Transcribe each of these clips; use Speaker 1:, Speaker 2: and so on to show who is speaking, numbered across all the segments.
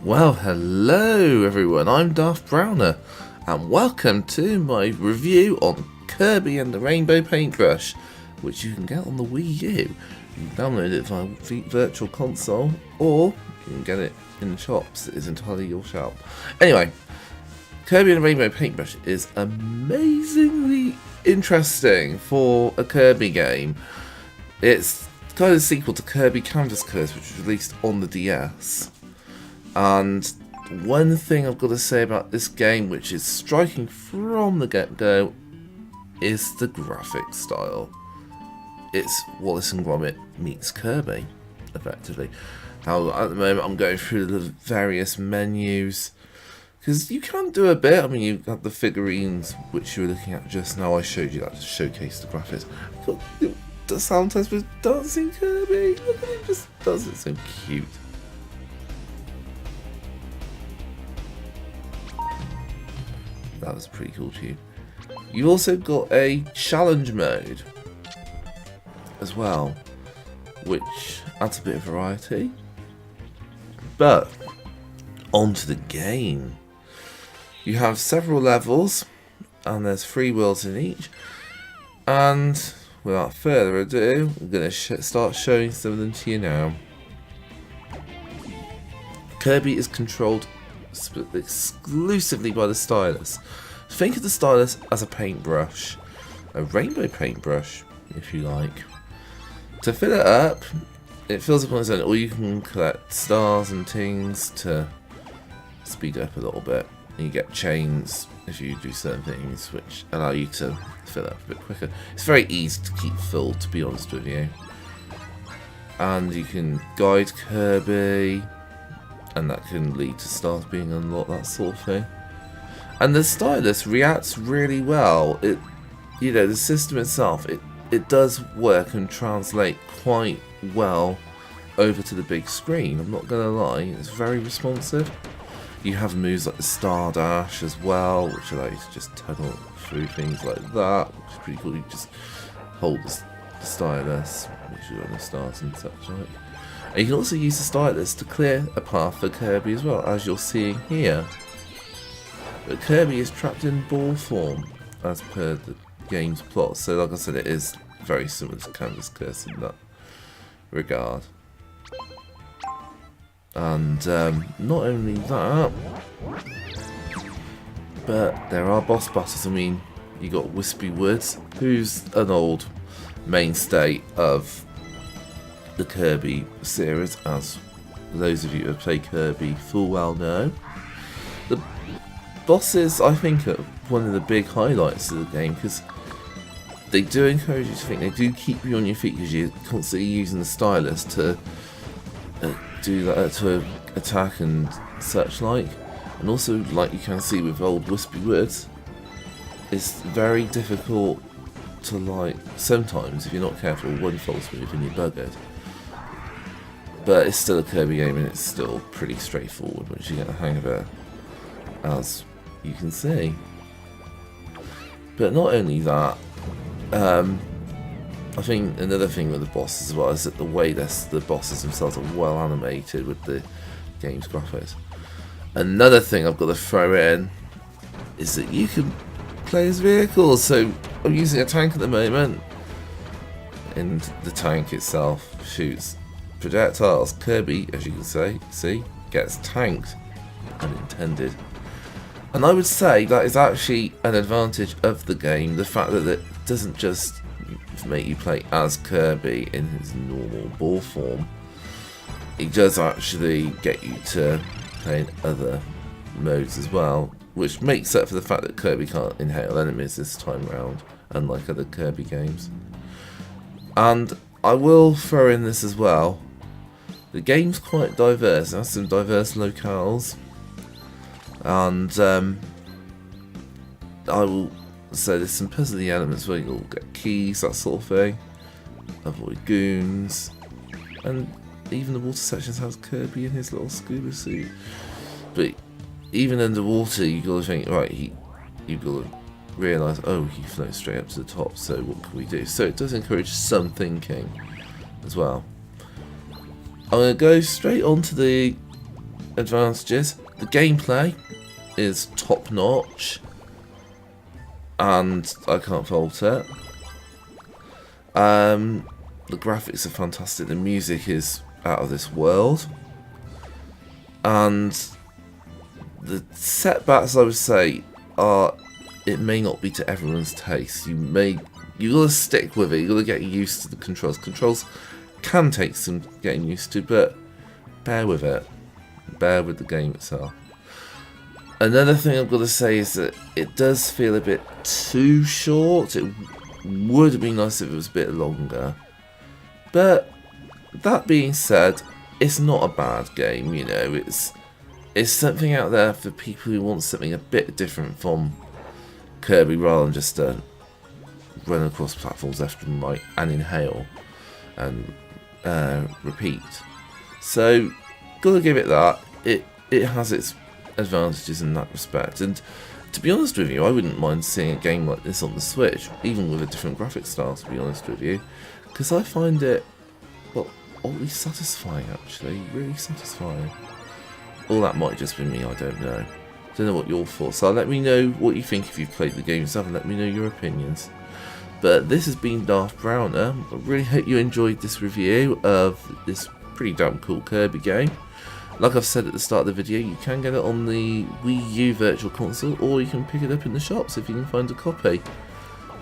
Speaker 1: Well, hello everyone, I'm Daft Browner, and welcome to my review on Kirby and the Rainbow Paintbrush, which you can get on the Wii U. You can download it via Virtual Console, or you can get it in the shops. It is entirely your shout. Anyway, Kirby and the Rainbow Paintbrush is amazingly interesting for a Kirby game. It's kind of a sequel to Kirby Canvas Curse, which was released on the DS. And one thing I've got to say about this game, which is striking from the get-go, is the graphic style. It's Wallace and Gromit meets Kirby, effectively. Now, at the moment, I'm going through the various menus, because you can do a bit. I mean, you have the figurines, which you were looking at just now. I showed you that to showcase the graphics. The sometimes with dancing Kirby. Look at him, just does it so cute. That was pretty cool too. You've also got a challenge mode as well, which adds a bit of variety. But onto the game. You have several levels, and there's 3 worlds in each. And without further ado, I'm going to start showing some of them to you now. Kirby is controlled exclusively by the stylus. Think of the stylus as a paintbrush, a rainbow paintbrush, if you like. To fill it up, it fills up on its own, or you can collect stars and things to speed up a little bit. And you get chains if you do certain things, which allow you to fill it up a bit quicker. It's very easy to keep filled, to be honest with you. And you can guide Kirby, and that can lead to stars being unlocked, that sort of thing. And the stylus reacts really well. The system itself, it does work and translate quite well over to the big screen. I'm not gonna lie, it's very responsive. You have moves like the Star Dash as well, which allow you to just tunnel through things like that, which is pretty cool. You just hold the stylus, make sure you're on the stars and such like. And you can also use the stylus to clear a path for Kirby as well, as you're seeing here. But Kirby is trapped in ball form, as per the game's plot. So like I said, it is very similar to Canvas Curse in that regard. And not only that, but there are boss battles. I mean, you got Wispy Woods, who's an old mainstay of the Kirby series, as those of you who have played Kirby full well know. The bosses, I think, are one of the big highlights of the game, because they do encourage you to think. They do keep you on your feet, because you're constantly using the stylus to do that, to attack and such like. And also, like you can see with old Wispy Woods, it's very difficult to, like, sometimes if you're not careful, one false move and you're buggered. But it's still a Kirby game, and it's still pretty straightforward once you get the hang of it, as you can see. But not only that, I think another thing with the bosses as well is that the way the bosses themselves are well animated with the game's graphics. Another thing I've got to throw in is that you can play as vehicles. So I'm using a tank at the moment, and the tank itself shoots projectiles. Kirby, as you can see, gets tanked, unintended. And I would say that is actually an advantage of the game, the fact that it doesn't just make you play as Kirby in his normal ball form. It does actually get you to play in other modes as well, which makes up for the fact that Kirby can't inhale enemies this time round, unlike other Kirby games. And I will throw in this as well. The game's quite diverse. It has some diverse locales, and I will say there's some puzzly elements where you'll get keys, that sort of thing, avoid goons, and even the water sections has Kirby in his little scuba suit. But even underwater, you got to think, right, you've got to realise, oh, he floats straight up to the top, so what can we do? So it does encourage some thinking as well. I'm going to go straight on to the advantages. The gameplay is top notch, and I can't fault it. The graphics are fantastic. The music is out of this world, and the setbacks, I would say, are it may not be to everyone's taste. You gotta stick with it. You gotta get used to the controls. Controls can take some getting used to, but bear with it. Bear with the game itself. Another thing I've got to say is that it does feel a bit too short. It would have been nice if it was a bit longer. But that being said, it's not a bad game. You know, it's something out there for people who want something a bit different from Kirby, rather than just run across platforms left and right and inhale and repeat. So, gotta give it that. It has its advantages in that respect, and to be honest with you, I wouldn't mind seeing a game like this on the Switch, even with a different graphic style, to be honest with you, because I find it, well, oddly satisfying actually, really satisfying. Or that might just be me, I don't know. Don't know what your thoughts are. Let me know what you think if you've played the game yourself, and let me know your opinions. But this has been Darth Browner. I really hope you enjoyed this review of this pretty damn cool Kirby game. Like I've said at the start of the video, you can get it on the Wii U Virtual Console, or you can pick it up in the shops if you can find a copy.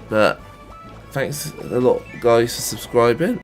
Speaker 1: But thanks a lot, guys, for subscribing.